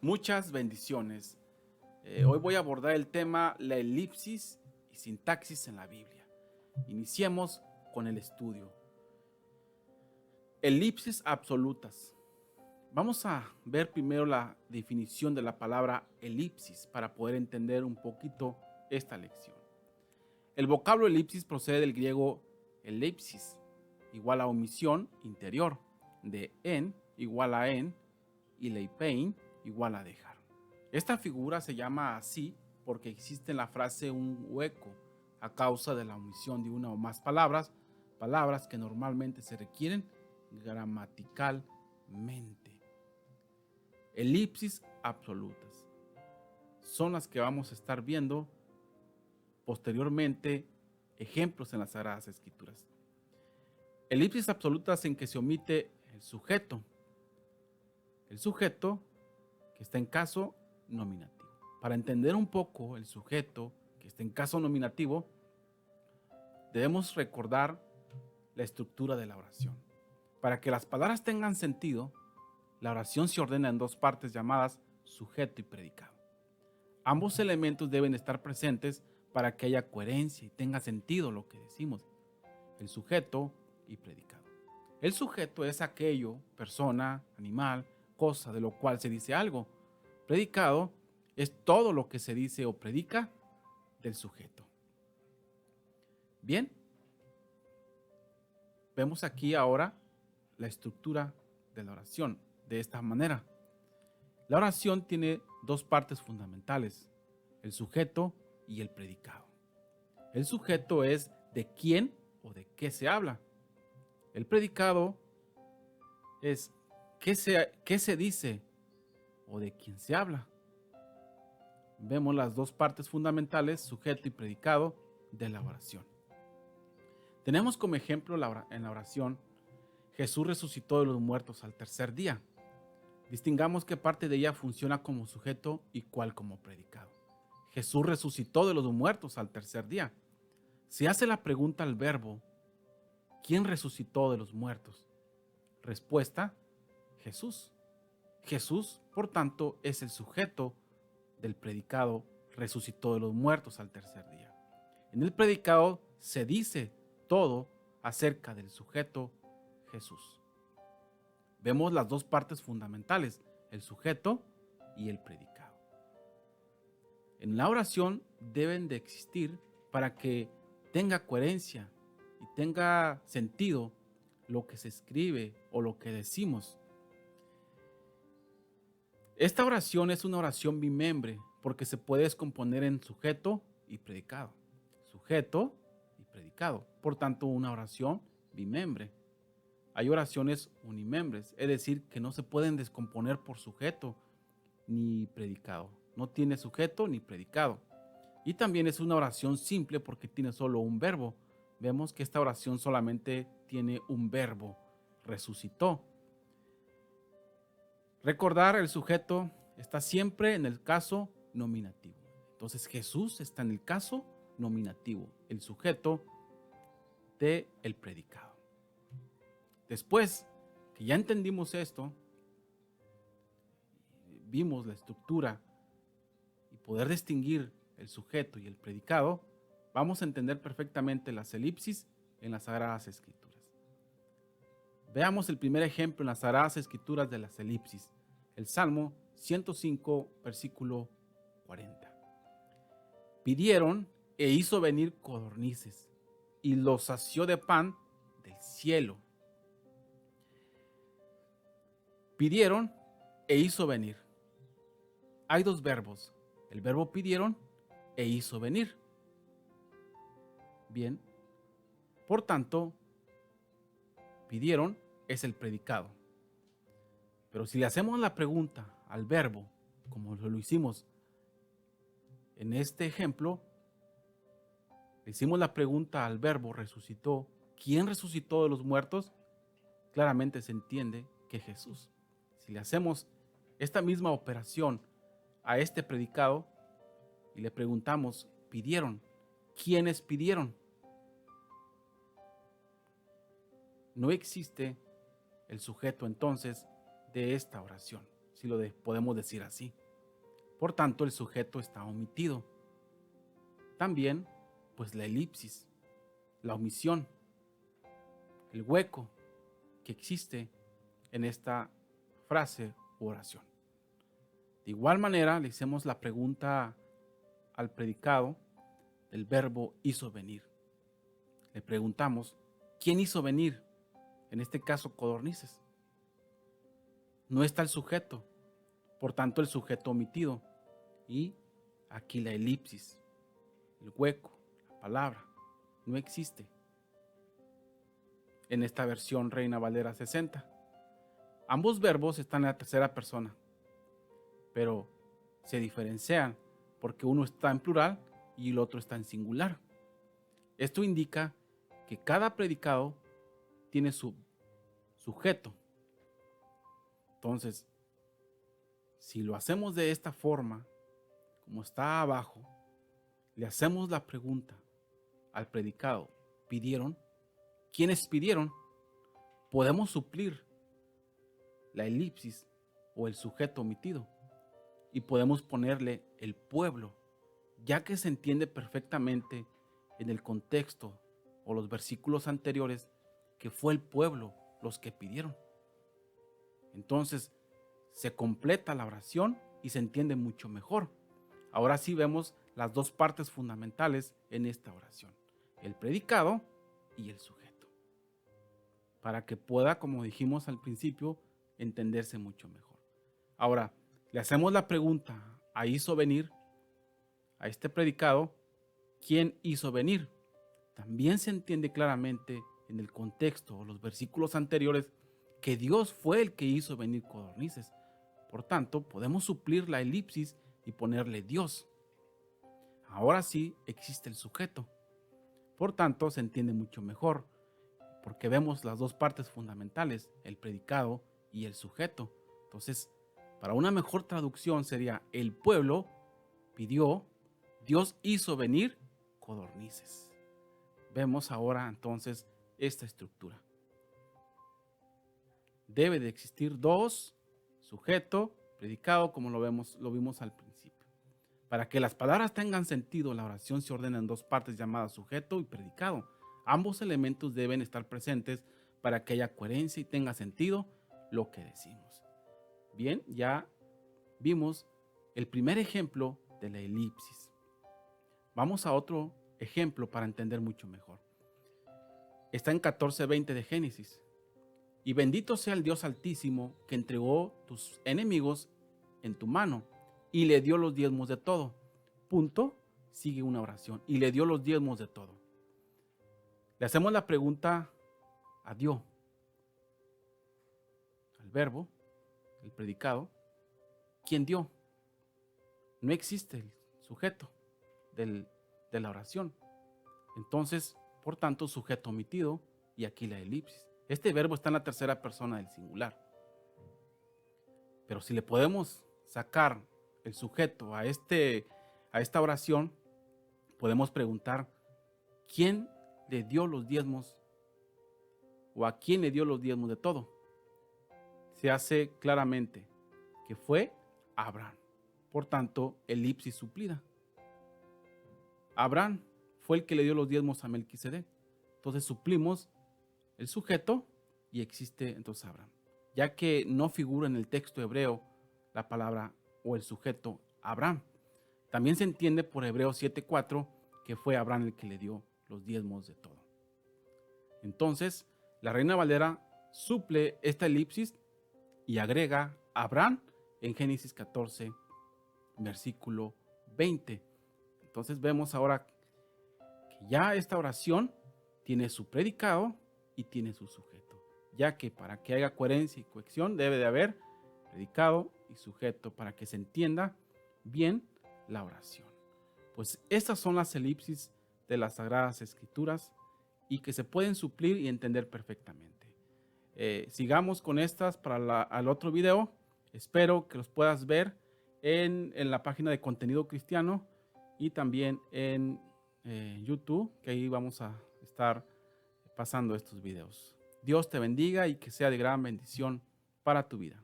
Muchas bendiciones. Hoy voy a abordar el tema la elipsis y sintaxis en la Biblia. Iniciemos con el estudio. Elipsis absolutas. Vamos a ver primero la definición de la palabra elipsis para poder entender un poquito esta lección. El vocablo elipsis procede del griego elipsis, igual a omisión interior, de en igual a en y leipein igual a dejar. Esta figura se llama así porque existe en la frase un hueco a causa de la omisión de una o más palabras que normalmente se requieren gramaticalmente. Elipsis absolutas son las que vamos a estar viendo posteriormente, ejemplos en las Sagradas Escrituras. Elipsis absolutas en que se omite el sujeto que está en caso nominativo. Para entender un poco el sujeto que está en caso nominativo, debemos recordar la estructura de la oración. Para que las palabras tengan sentido, la oración se ordena en dos partes llamadas sujeto y predicado. Ambos elementos deben estar presentes para que haya coherencia y tenga sentido lo que decimos. El sujeto y predicado. El sujeto es aquello, persona, animal, cosa de lo cual se dice algo. Predicado es todo lo que se dice o predica del sujeto. Bien, vemos aquí ahora la estructura de la oración de esta manera. La oración tiene dos partes fundamentales, el sujeto y el predicado. El sujeto es de quién o de qué se habla. El predicado es qué se dice o de quién se habla. Vemos las dos partes fundamentales, sujeto y predicado, de la oración. Tenemos como ejemplo en la oración, Jesús resucitó de los muertos al tercer día. Distingamos qué parte de ella funciona como sujeto y cuál como predicado. Jesús resucitó de los muertos al tercer día. Se hace la pregunta al verbo, ¿quién resucitó de los muertos? Respuesta, Jesús. Jesús, por tanto, es el sujeto del predicado, resucitó de los muertos al tercer día. En el predicado se dice todo acerca del sujeto Jesús. Vemos las dos partes fundamentales, el sujeto y el predicado. En la oración deben de existir para que tenga coherencia y tenga sentido lo que se escribe o lo que decimos. Esta oración es una oración bimembre porque se puede descomponer en sujeto y predicado. Sujeto y predicado. Por tanto, una oración bimembre. Hay oraciones unimembres, es decir, que no se pueden descomponer por sujeto ni predicado. No tiene sujeto ni predicado. Y también es una oración simple porque tiene solo un verbo. Vemos que esta oración solamente tiene un verbo, resucitó. Recordar, el sujeto está siempre en el caso nominativo. Entonces Jesús está en el caso nominativo, el sujeto del predicado. Después que ya entendimos esto, vimos la estructura y poder distinguir el sujeto y el predicado, vamos a entender perfectamente las elipsis en las Sagradas Escrituras. Veamos el primer ejemplo en las Sagradas Escrituras de las elipsis, el Salmo 105, versículo 40. Pidieron e hizo venir codornices y los sació de pan del cielo. Pidieron e hizo venir. Hay dos verbos, el verbo pidieron e hizo venir. Bien, por tanto, pidieron es el predicado. Pero si le hacemos la pregunta al verbo, como lo hicimos en este ejemplo, le hicimos la pregunta al verbo resucitó, ¿quién resucitó de los muertos? Claramente se entiende que Jesús. Si le hacemos esta misma operación a este predicado y le preguntamos, pidieron, ¿quiénes pidieron? No existe el sujeto entonces de esta oración, si podemos decir así. Por tanto, el sujeto está omitido. También, pues la elipsis, la omisión, el hueco que existe en esta frase u oración. De igual manera, le hacemos la pregunta al predicado del verbo hizo venir. Le preguntamos, ¿quién hizo venir? En este caso, codornices. No está el sujeto, por tanto el sujeto omitido. Y aquí la elipsis, el hueco, la palabra, no existe. En esta versión Reina Valera 60. Ambos verbos están en la tercera persona, pero se diferencian porque uno está en plural y el otro está en singular. Esto indica que cada predicado tiene su sujeto. Entonces, si lo hacemos de esta forma, como está abajo, le hacemos la pregunta al predicado, ¿pidieron? ¿Quiénes pidieron? Podemos suplir la elipsis o el sujeto omitido y podemos ponerle el pueblo, ya que se entiende perfectamente en el contexto o los versículos anteriores que fue el pueblo los que pidieron. Entonces se completa la oración y se entiende mucho mejor. Ahora sí vemos las dos partes fundamentales en esta oración, el predicado y el sujeto, para que pueda, como dijimos al principio, entenderse mucho mejor. Ahora, le hacemos la pregunta a hizo venir, a este predicado, ¿quién hizo venir? También se entiende claramente en el contexto o los versículos anteriores que Dios fue el que hizo venir codornices. Por tanto, podemos suplir la elipsis y ponerle Dios. Ahora sí existe el sujeto. Por tanto, se entiende mucho mejor, porque vemos las dos partes fundamentales, el predicado y el sujeto. Entonces, para una mejor traducción sería: el pueblo pidió, Dios hizo venir codornices. Vemos ahora entonces esta estructura. Debe de existir dos, sujeto, predicado, como lo vimos al principio. Para que las palabras tengan sentido, la oración se ordena en dos partes llamadas sujeto y predicado. Ambos elementos deben estar presentes para que haya coherencia y tenga sentido lo que decimos. Bien, ya vimos el primer ejemplo de la elipsis. Vamos a otro ejemplo para entender mucho mejor. Está en 14:20 de Génesis. Y bendito sea el Dios Altísimo que entregó tus enemigos en tu mano y le dio los diezmos de todo. Punto, sigue una oración. Y le dio los diezmos de todo. Le hacemos la pregunta a Dios, al verbo, el predicado. ¿Quién dio? No existe el sujeto de la oración. Entonces, por tanto, sujeto omitido y aquí la elipsis. Este verbo está en la tercera persona del singular. Pero si le podemos sacar el sujeto a esta oración, podemos preguntar: ¿quién le dio los diezmos? ¿O a quién le dio los diezmos de todo? Se hace claramente que fue Abraham. Por tanto, elipsis suplida. Abraham fue el que le dio los diezmos a Melquisedec. Entonces suplimos el sujeto y existe entonces Abraham, ya que no figura en el texto hebreo la palabra o el sujeto Abraham. También se entiende por Hebreos 7:4 que fue Abraham el que le dio los diezmos de todo. Entonces, la Reina Valera suple esta elipsis y agrega Abraham en Génesis 14, versículo 20. Entonces vemos ahora que ya esta oración tiene su predicado y tiene su sujeto, ya que para que haya coherencia y cohesión debe de haber predicado y sujeto para que se entienda bien la oración. Pues estas son las elipsis de las Sagradas Escrituras y que se pueden suplir y entender perfectamente. Sigamos con estas para al otro video. Espero que los puedas ver en la página de Contenido Cristiano y también en YouTube, que ahí vamos a estar pasando estos videos. Dios te bendiga y que sea de gran bendición para tu vida.